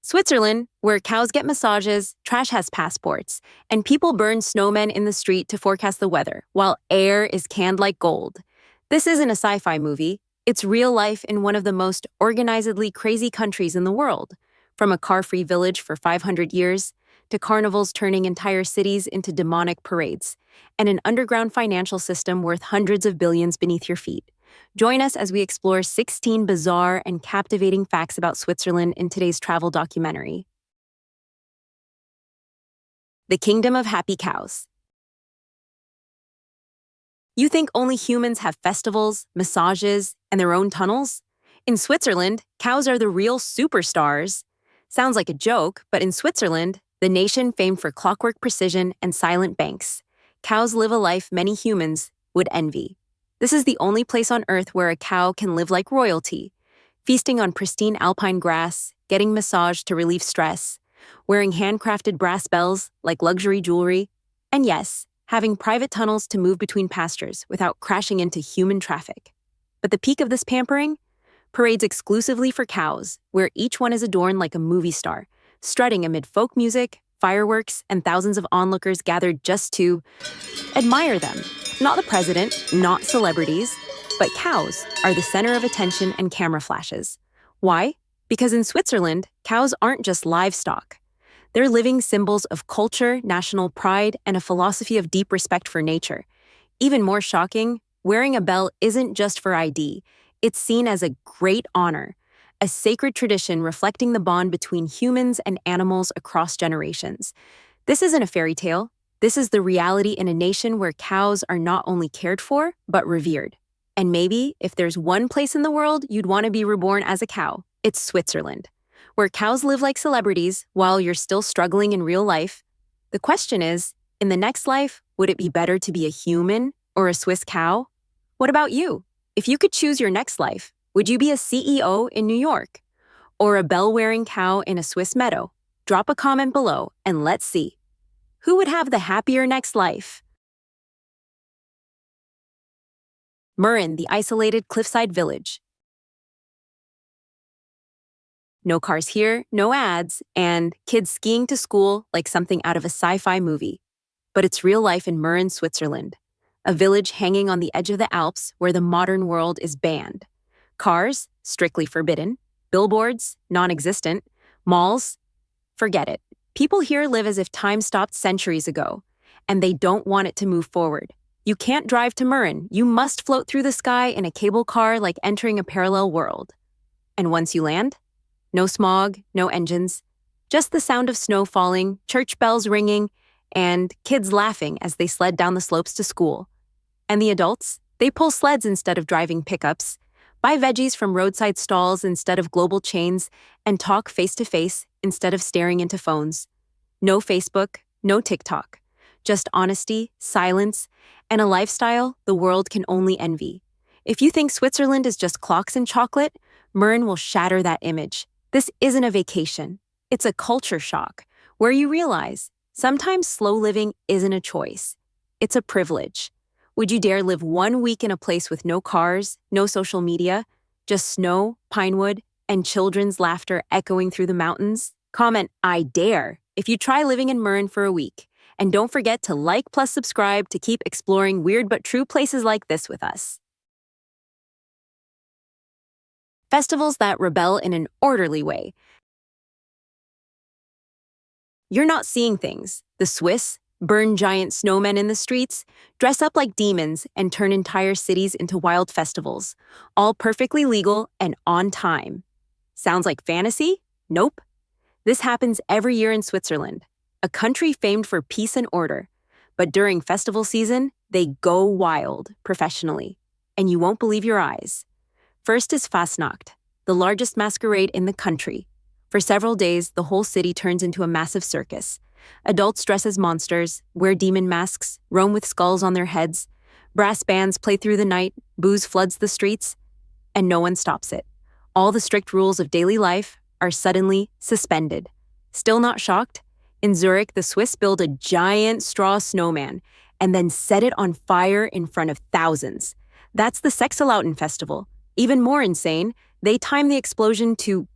Switzerland, where cows get massages, trash has passports, and people burn snowmen in the street to forecast the weather, while air is canned like gold. This isn't a sci-fi movie. It's real life in one of the most organizedly crazy countries in the world. From a car-free village for 500 years, to carnivals turning entire cities into demonic parades, and an underground financial system worth hundreds of billions beneath your feet. Join us as we explore 16 bizarre and captivating facts about Switzerland in today's travel documentary. The Kingdom of Happy Cows. You think only humans have festivals, massages, and their own tunnels? In Switzerland, cows are the real superstars. Sounds like a joke, but in Switzerland, the nation famed for clockwork precision and silent banks, cows live a life many humans would envy. This is the only place on Earth where a cow can live like royalty, feasting on pristine alpine grass, getting massaged to relieve stress, wearing handcrafted brass bells like luxury jewelry, and yes, having private tunnels to move between pastures without crashing into human traffic. But the peak of this pampering? Parades exclusively for cows, where each one is adorned like a movie star, strutting amid folk music, fireworks, and thousands of onlookers gathered just to admire them. Not the president, not celebrities, but cows are the center of attention and camera flashes. Why? Because in Switzerland, cows aren't just livestock. They're living symbols of culture, national pride, and a philosophy of deep respect for nature. Even more shocking, wearing a bell isn't just for ID. It's seen as a great honor, a sacred tradition reflecting the bond between humans and animals across generations. This isn't a fairy tale. This is the reality in a nation where cows are not only cared for, but revered. And maybe, if there's one place in the world you'd want to be reborn as a cow, it's Switzerland, where cows live like celebrities while you're still struggling in real life. The question is, in the next life, would it be better to be a human or a Swiss cow? What about you? If you could choose your next life, would you be a CEO in New York or a bell-wearing cow in a Swiss meadow? Drop a comment below and let's see. Who would have the happier next life? Bern, the isolated cliffside village. No cars here, no ads, and kids skiing to school like something out of a sci-fi movie. But it's real life in Bern, Switzerland, a village hanging on the edge of the Alps where the modern world is banned. Cars, strictly forbidden. Billboards, non-existent. Malls, forget it. People here live as if time stopped centuries ago, and they don't want it to move forward. You can't drive to Bern. You must float through the sky in a cable car like entering a parallel world. And once you land, no smog, no engines, just the sound of snow falling, church bells ringing, and kids laughing as they sled down the slopes to school. And the adults? They pull sleds instead of driving pickups, buy veggies from roadside stalls instead of global chains, and talk face-to-face instead of staring into phones. No Facebook, no TikTok. Just honesty, silence, and a lifestyle the world can only envy. If you think Switzerland is just clocks and chocolate, Bern will shatter that image. This isn't a vacation. It's a culture shock, where you realize sometimes slow living isn't a choice. It's a privilege. Would you dare live 1 week in a place with no cars, no social media, just snow, pinewood, and children's laughter echoing through the mountains? Comment, I dare, if you try living in Bern for a week. And don't forget to like plus subscribe to keep exploring weird but true places like this with us. Festivals that rebel in an orderly way. You're not seeing things. The Swiss burn giant snowmen in the streets, dress up like demons, and turn entire cities into wild festivals, all perfectly legal and on time. Sounds like fantasy? Nope. This happens every year in Switzerland, a country famed for peace and order. But during festival season, they go wild professionally, and you won't believe your eyes. First is Fastnacht, the largest masquerade in the country. For several days, the whole city turns into a massive circus. Adults dress as monsters, wear demon masks, roam with skulls on their heads. Brass bands play through the night, booze floods the streets, and no one stops it. All the strict rules of daily life are suddenly suspended. Still not shocked? In Zurich, the Swiss build a giant straw snowman and then set it on fire in front of thousands. That's the Sechselauten festival. Even more insane, they time the explosion to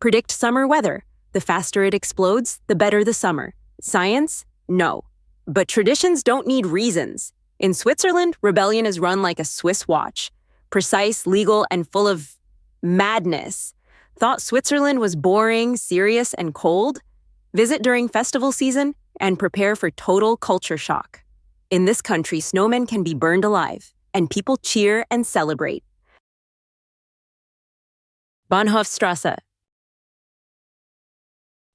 Predict summer weather. The faster it explodes, the better the summer. Science? No. But traditions don't need reasons. In Switzerland, rebellion is run like a Swiss watch. Precise, legal, and full of madness. Thought Switzerland was boring, serious, and cold? Visit during festival season and prepare for total culture shock. In this country, snowmen can be burned alive, and people cheer and celebrate. Bahnhofstrasse.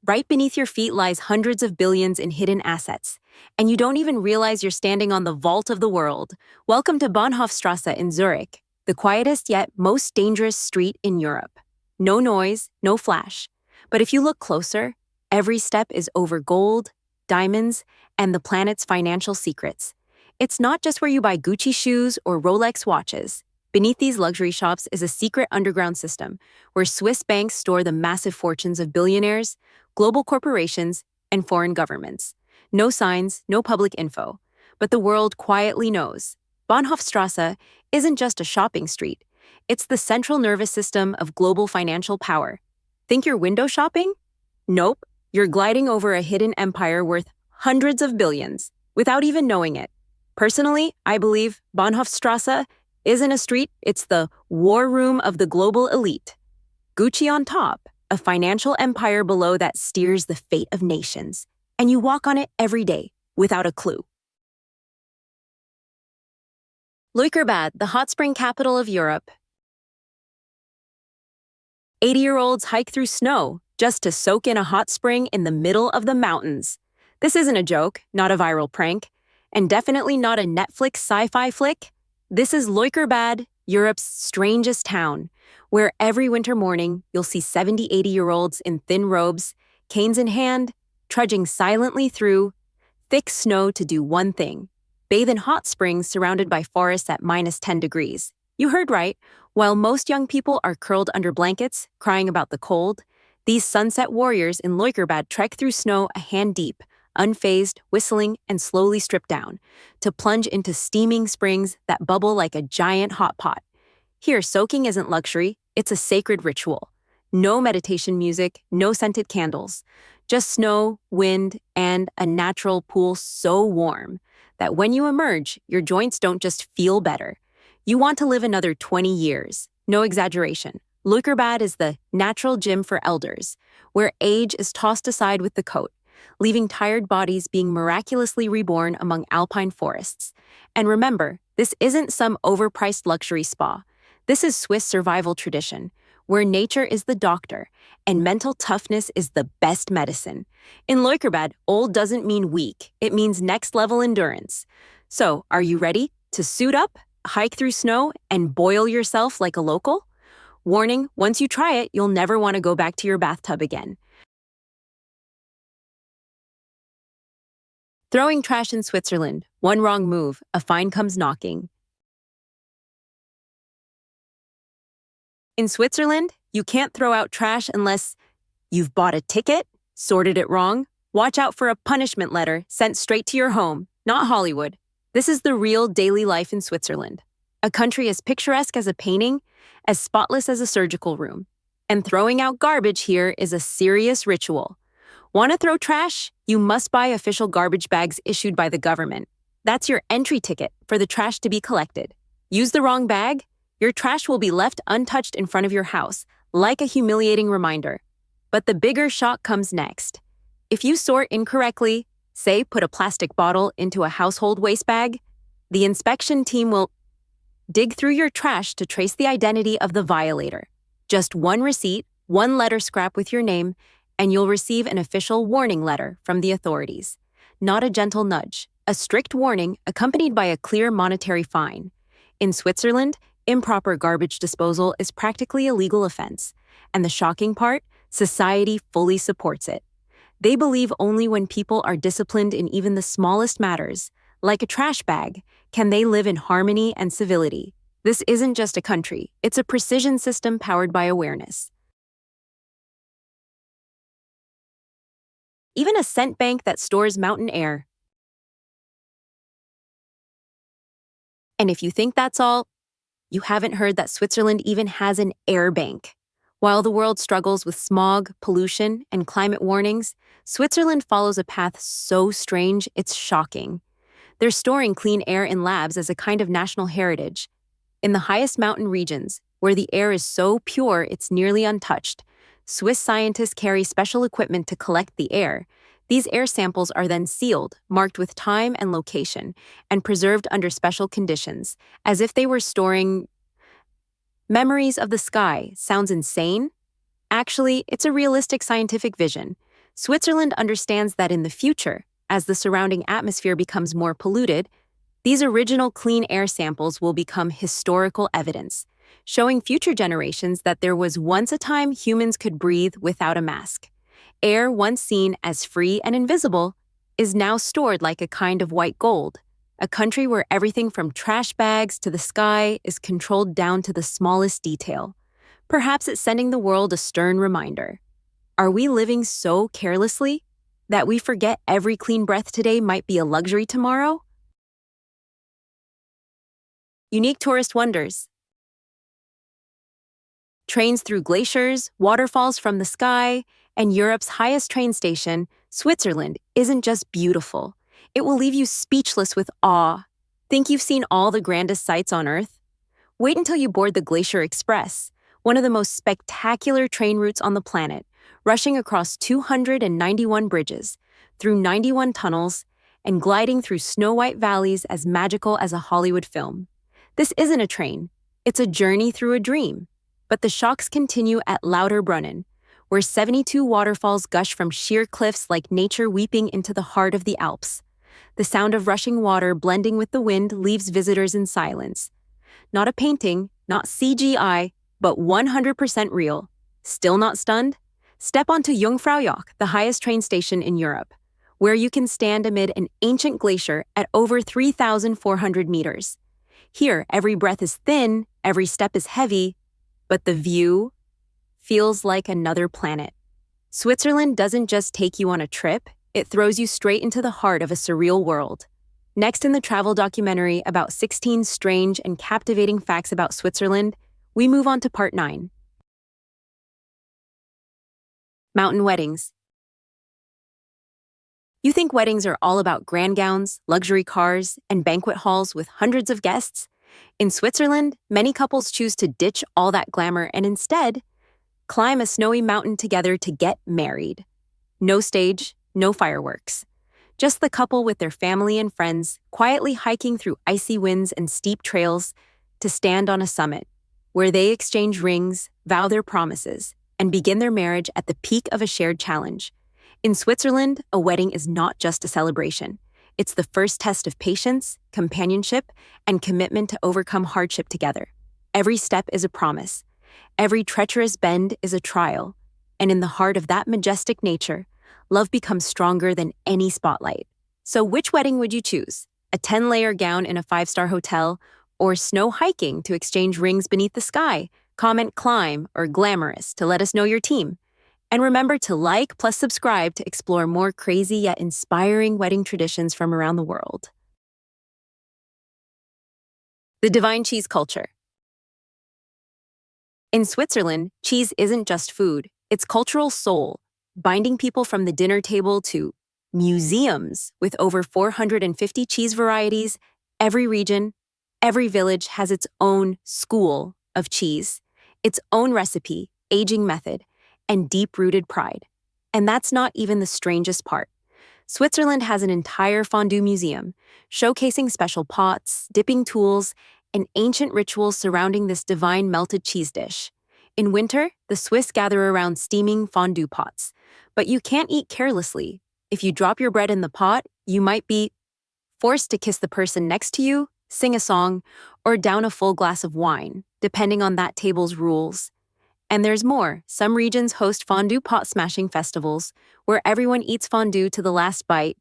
Right beneath your feet lies hundreds of billions in hidden assets, and you don't even realize you're standing on the vault of the world. Welcome to Bahnhofstrasse in Zurich, the quietest yet most dangerous street in Europe. No noise, no flash. But if you look closer, every step is over gold, diamonds, and the planet's financial secrets. It's not just where you buy Gucci shoes or Rolex watches. Beneath these luxury shops is a secret underground system where Swiss banks store the massive fortunes of billionaires, global corporations, and foreign governments. No signs, no public info. But the world quietly knows. Bahnhofstrasse isn't just a shopping street. It's the central nervous system of global financial power. Think you're window shopping? Nope. You're gliding over a hidden empire worth hundreds of billions without even knowing it. Personally, I believe Bahnhofstrasse isn't a street, it's the war room of the global elite. Gucci on top, a financial empire below that steers the fate of nations. And you walk on it every day, without a clue. Leukerbad, the hot spring capital of Europe. 80-year-olds hike through snow just to soak in a hot spring in the middle of the mountains. This isn't a joke, not a viral prank, and definitely not a Netflix sci-fi flick. This is Leukerbad, Europe's strangest town, where every winter morning you'll see 70, 80-year-olds in thin robes, canes in hand, trudging silently through thick snow to do one thing: bathe in hot springs surrounded by forests at -10 degrees. You heard right. While most young people are curled under blankets, crying about the cold, these sunset warriors in Leukerbad trek through snow a hand deep, unfazed, whistling, and slowly strip down, to plunge into steaming springs that bubble like a giant hot pot. Here, soaking isn't luxury, it's a sacred ritual. No meditation music, no scented candles, just snow, wind, and a natural pool so warm that when you emerge, your joints don't just feel better. You want to live another 20 years. No exaggeration. Leukerbad is the natural gym for elders, where age is tossed aside with the coat, leaving tired bodies being miraculously reborn among alpine forests. And remember, this isn't some overpriced luxury spa. This is Swiss survival tradition, where nature is the doctor and mental toughness is the best medicine. In Leukerbad, old doesn't mean weak, it means next-level endurance. So, are you ready to suit up, hike through snow, and boil yourself like a local? Warning, once you try it, you'll never want to go back to your bathtub again. Throwing trash in Switzerland. One wrong move, a fine comes knocking. In Switzerland, you can't throw out trash unless you've bought a ticket, sorted it wrong. Watch out for a punishment letter sent straight to your home, not Hollywood. This is the real daily life in Switzerland. A country as picturesque as a painting, as spotless as a surgical room. And throwing out garbage here is a serious ritual. Want to throw trash? You must buy official garbage bags issued by the government. That's your entry ticket for the trash to be collected. Use the wrong bag? Your trash will be left untouched in front of your house, like a humiliating reminder. But the bigger shock comes next. If you sort incorrectly, say put a plastic bottle into a household waste bag, the inspection team will dig through your trash to trace the identity of the violator. Just one receipt, one letter scrap with your name, and you'll receive an official warning letter from the authorities. Not a gentle nudge, a strict warning accompanied by a clear monetary fine. In Switzerland, improper garbage disposal is practically a legal offense. And the shocking part, society fully supports it. They believe only when people are disciplined in even the smallest matters, like a trash bag, can they live in harmony and civility. This isn't just a country, it's a precision system powered by awareness. Even a scent bank that stores mountain air. And if you think that's all, you haven't heard that Switzerland even has an air bank. While the world struggles with smog, pollution, and climate warnings, Switzerland follows a path so strange it's shocking. They're storing clean air in labs as a kind of national heritage. In the highest mountain regions, where the air is so pure it's nearly untouched, Swiss scientists carry special equipment to collect the air. These air samples are then sealed, marked with time and location, and preserved under special conditions, as if they were storing memories of the sky. Sounds insane? Actually, it's a realistic scientific vision. Switzerland understands that in the future, as the surrounding atmosphere becomes more polluted, these original clean air samples will become historical evidence, showing future generations that there was once a time humans could breathe without a mask. Air once seen as free and invisible is now stored like a kind of white gold, a country where everything from trash bags to the sky is controlled down to the smallest detail. Perhaps it's sending the world a stern reminder. Are we living so carelessly that we forget every clean breath today might be a luxury tomorrow? Unique tourist wonders. Trains through glaciers, waterfalls from the sky, and Europe's highest train station, Switzerland, isn't just beautiful. It will leave you speechless with awe. Think you've seen all the grandest sights on Earth? Wait until you board the Glacier Express, one of the most spectacular train routes on the planet, rushing across 291 bridges, through 91 tunnels, and gliding through snow-white valleys as magical as a Hollywood film. This isn't a train, it's a journey through a dream. But the shocks continue at Lauterbrunnen, where 72 waterfalls gush from sheer cliffs like nature weeping into the heart of the Alps. The sound of rushing water blending with the wind leaves visitors in silence. Not a painting, not CGI, but 100% real. Still not stunned? Step onto Jungfraujoch, the highest train station in Europe, where you can stand amid an ancient glacier at over 3,400 meters. Here, every breath is thin, every step is heavy, but the view feels like another planet. Switzerland doesn't just take you on a trip, it throws you straight into the heart of a surreal world. Next in the travel documentary about 16 strange and captivating facts about Switzerland, we move on to part 9. Mountain weddings. You think weddings are all about grand gowns, luxury cars, and banquet halls with hundreds of guests? In Switzerland, many couples choose to ditch all that glamour and instead climb a snowy mountain together to get married. No stage, no fireworks. Just the couple with their family and friends quietly hiking through icy winds and steep trails to stand on a summit, where they exchange rings, vow their promises, and begin their marriage at the peak of a shared challenge. In Switzerland, a wedding is not just a celebration. It's the first test of patience, companionship, and commitment to overcome hardship together. Every step is a promise. Every treacherous bend is a trial. And in the heart of that majestic nature, love becomes stronger than any spotlight. So which wedding would you choose? A 10-layer gown in a 5-star hotel, or snow hiking to exchange rings beneath the sky? Comment climb or glamorous to let us know your team. And remember to like plus subscribe to explore more crazy yet inspiring wedding traditions from around the world. The divine cheese culture. In Switzerland, cheese isn't just food, it's cultural soul, binding people from the dinner table to museums with over 450 cheese varieties. Every region, every village has its own school of cheese, its own recipe, aging method, and deep-rooted pride. And that's not even the strangest part. Switzerland has an entire fondue museum, showcasing special pots, dipping tools, and ancient rituals surrounding this divine melted cheese dish. In winter, the Swiss gather around steaming fondue pots. But you can't eat carelessly. If you drop your bread in the pot, you might be forced to kiss the person next to you, sing a song, or down a full glass of wine, depending on that table's rules. And there's more. Some regions host fondue pot smashing festivals, where everyone eats fondue to the last bite,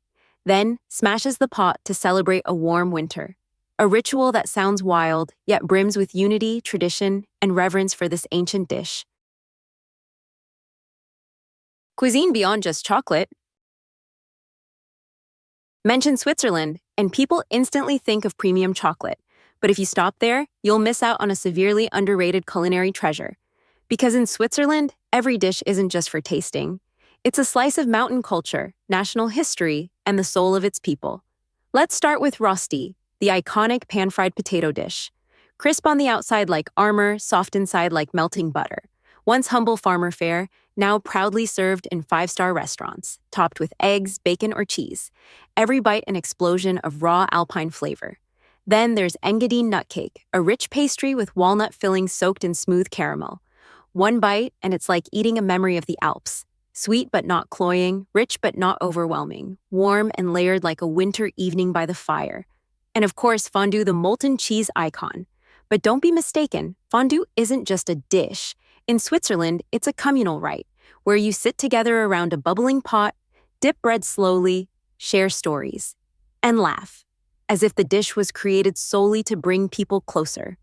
then smashes the pot to celebrate a warm winter. A ritual that sounds wild, yet brims with unity, tradition, and reverence for this ancient dish. Cuisine beyond just chocolate. Mention Switzerland, and people instantly think of premium chocolate. But if you stop there, you'll miss out on a severely underrated culinary treasure. Because in Switzerland, every dish isn't just for tasting. It's a slice of mountain culture, national history, and the soul of its people. Let's start with Rosti, the iconic pan-fried potato dish. Crisp on the outside like armor, soft inside like melting butter. Once humble farmer fare, now proudly served in five-star restaurants, topped with eggs, bacon, or cheese. Every bite an explosion of raw alpine flavor. Then there's Engadine nut cake, a rich pastry with walnut filling soaked in smooth caramel. One bite, and it's like eating a memory of the Alps. Sweet but not cloying, rich but not overwhelming, warm and layered like a winter evening by the fire. And of course, fondue, the molten cheese icon. But don't be mistaken, fondue isn't just a dish. In Switzerland, it's a communal rite, where you sit together around a bubbling pot, dip bread slowly, share stories, and laugh, as if the dish was created solely to bring people closer.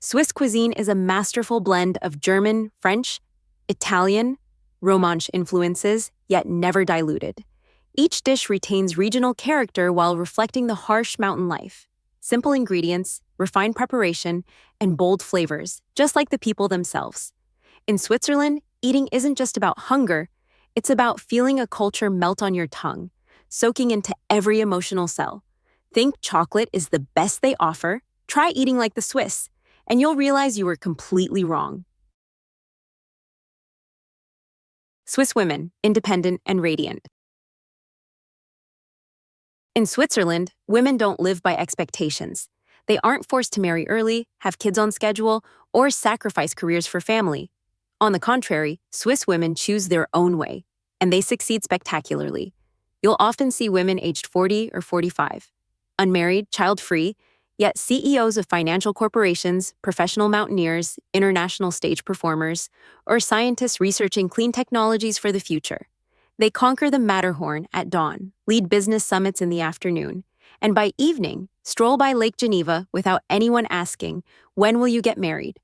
Swiss cuisine is a masterful blend of German, French, Italian, Romansh influences, yet never diluted. Each dish retains regional character while reflecting the harsh mountain life. Simple ingredients, refined preparation, and bold flavors, just like the people themselves. In Switzerland, eating isn't just about hunger, it's about feeling a culture melt on your tongue, soaking into every emotional cell. Think chocolate is the best they offer? Try eating like the Swiss, and you'll realize you were completely wrong. Swiss women, independent and radiant. In Switzerland, women don't live by expectations. They aren't forced to marry early, have kids on schedule, or sacrifice careers for family. On the contrary, Swiss women choose their own way, and they succeed spectacularly. You'll often see women aged 40 or 45, unmarried, child-free, yet CEOs of financial corporations, professional mountaineers, international stage performers, or scientists researching clean technologies for the future. They conquer the Matterhorn at dawn, lead business summits in the afternoon, and by evening, stroll by Lake Geneva without anyone asking, "When will you get married?"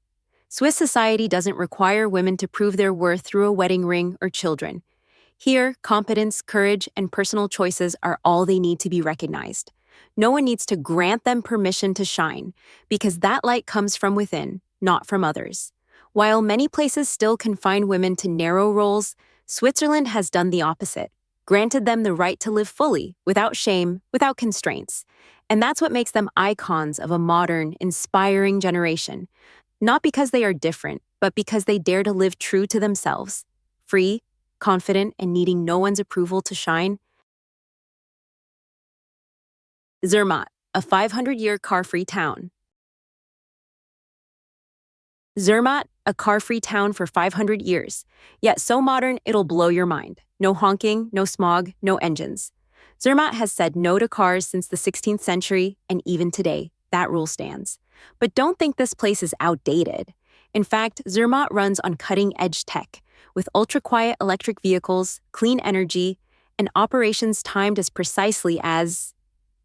Swiss society doesn't require women to prove their worth through a wedding ring or children. Here, competence, courage, and personal choices are all they need to be recognized. No one needs to grant them permission to shine, because that light comes from within, not from others. While many places still confine women to narrow roles, Switzerland has done the opposite, granted them the right to live fully, without shame, without constraints. And that's what makes them icons of a modern, inspiring generation. Not because they are different, but because they dare to live true to themselves, free, confident, and needing no one's approval to shine. Zermatt, a 500-year car-free town. Zermatt, a car-free town for 500 years, yet so modern it'll blow your mind. No honking, no smog, no engines. Zermatt has said no to cars since the 16th century, and even today, that rule stands. But don't think this place is outdated. In fact, Zermatt runs on cutting-edge tech, with ultra-quiet electric vehicles, clean energy, and operations timed as precisely as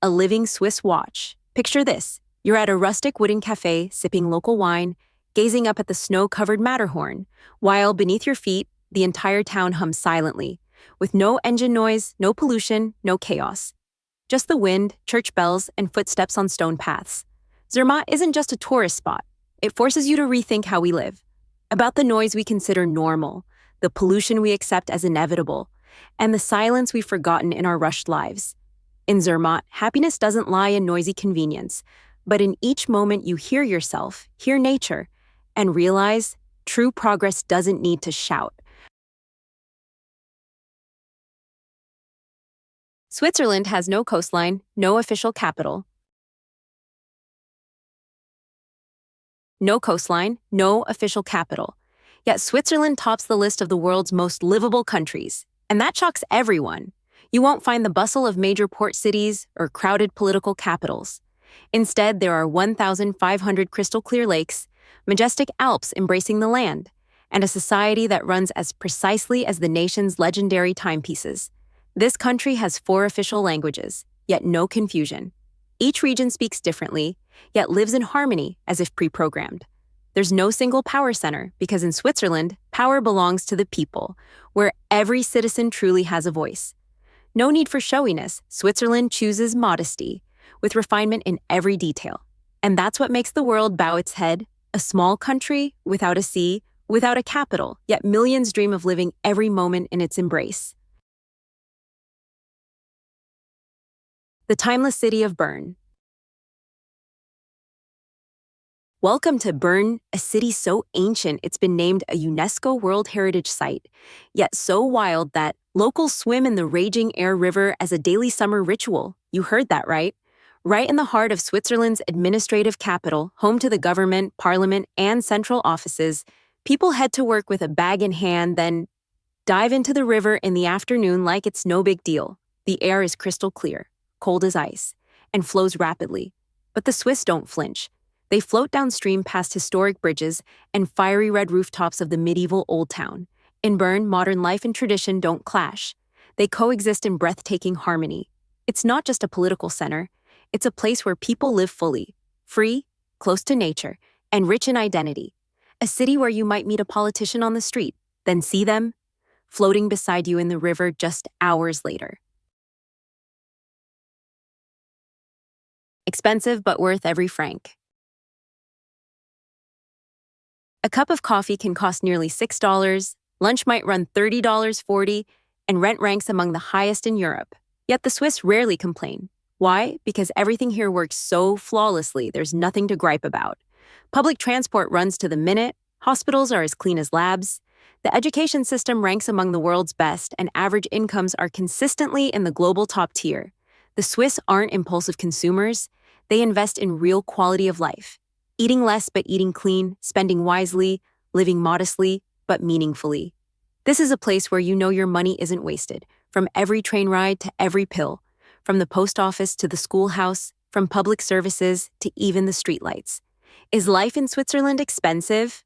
a living Swiss watch. Picture this. You're at a rustic wooden cafe, sipping local wine, gazing up at the snow-covered Matterhorn, while beneath your feet, the entire town hums silently, with no engine noise, no pollution, no chaos. Just the wind, church bells, and footsteps on stone paths. Zermatt isn't just a tourist spot. It forces you to rethink how we live, about the noise we consider normal, the pollution we accept as inevitable, and the silence we've forgotten in our rushed lives. In Zermatt, happiness doesn't lie in noisy convenience, but in each moment you hear yourself, hear nature, and realize true progress doesn't need to shout. Switzerland has no coastline, no official capital. No coastline, no official capital. Yet Switzerland tops the list of the world's most livable countries, and that shocks everyone. You won't find the bustle of major port cities or crowded political capitals. Instead, there are 1,500 crystal-clear lakes, majestic Alps embracing the land, and a society that runs as precisely as the nation's legendary timepieces. This country has 4 official languages, yet no confusion. Each region speaks differently, yet lives in harmony as if pre-programmed. There's no single power center because in Switzerland, power belongs to the people, where every citizen truly has a voice. No need for showiness, Switzerland chooses modesty, with refinement in every detail. And that's what makes the world bow its head, a small country without a sea, without a capital, yet millions dream of living every moment in its embrace. The timeless city of Bern. Welcome to Bern, a city so ancient it's been named a UNESCO World Heritage Site, yet so wild that locals swim in the raging Air River as a daily summer ritual. You heard that right? Right in the heart of Switzerland's administrative capital, home to the government, parliament, and central offices, people head to work with a bag in hand, then dive into the river in the afternoon like it's no big deal. The air is crystal clear, cold as ice, and flows rapidly. But the Swiss don't flinch. They float downstream past historic bridges and fiery red rooftops of the medieval Old Town. In Bern, modern life and tradition don't clash. They coexist in breathtaking harmony. It's not just a political center. It's a place where people live fully, free, close to nature, and rich in identity. A city where you might meet a politician on the street, then see them floating beside you in the river just hours later. Expensive but worth every franc. A cup of coffee can cost nearly $6, lunch might run $30, $40, and rent ranks among the highest in Europe. Yet the Swiss rarely complain. Why? Because everything here works so flawlessly, there's nothing to gripe about. Public transport runs to the minute, hospitals are as clean as labs, the education system ranks among the world's best, and average incomes are consistently in the global top tier. The Swiss aren't impulsive consumers, they invest in real quality of life. Eating less but eating clean, spending wisely, living modestly but meaningfully. This is a place where you know your money isn't wasted, from every train ride to every pill, from the post office to the schoolhouse, from public services to even the streetlights. Is life in Switzerland expensive?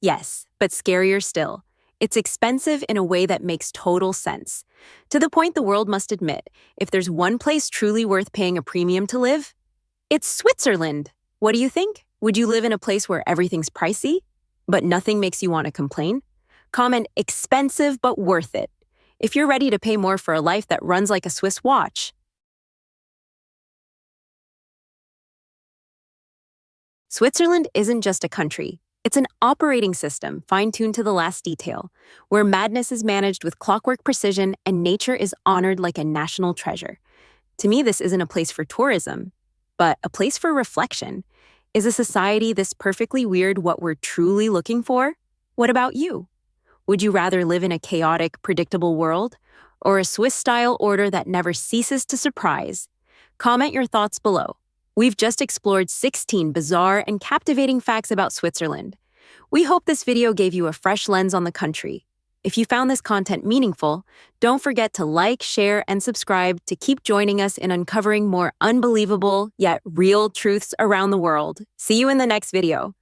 Yes, but scarier still. It's expensive in a way that makes total sense. To the point the world must admit, if there's one place truly worth paying a premium to live, it's Switzerland. What do you think? Would you live in a place where everything's pricey, but nothing makes you want to complain? Comment expensive but worth it if you're ready to pay more for a life that runs like a Swiss watch. Switzerland isn't just a country. It's an operating system fine-tuned to the last detail, where madness is managed with clockwork precision and nature is honored like a national treasure. To me, this isn't a place for tourism, but a place for reflection. Is a society this perfectly weird what we're truly looking for? What about you? Would you rather live in a chaotic, predictable world, or a Swiss-style order that never ceases to surprise? Comment your thoughts below. We've just explored 16 bizarre and captivating facts about Switzerland. We hope this video gave you a fresh lens on the country. If you found this content meaningful, don't forget to like, share, and subscribe to keep joining us in uncovering more unbelievable yet real truths around the world. See you in the next video.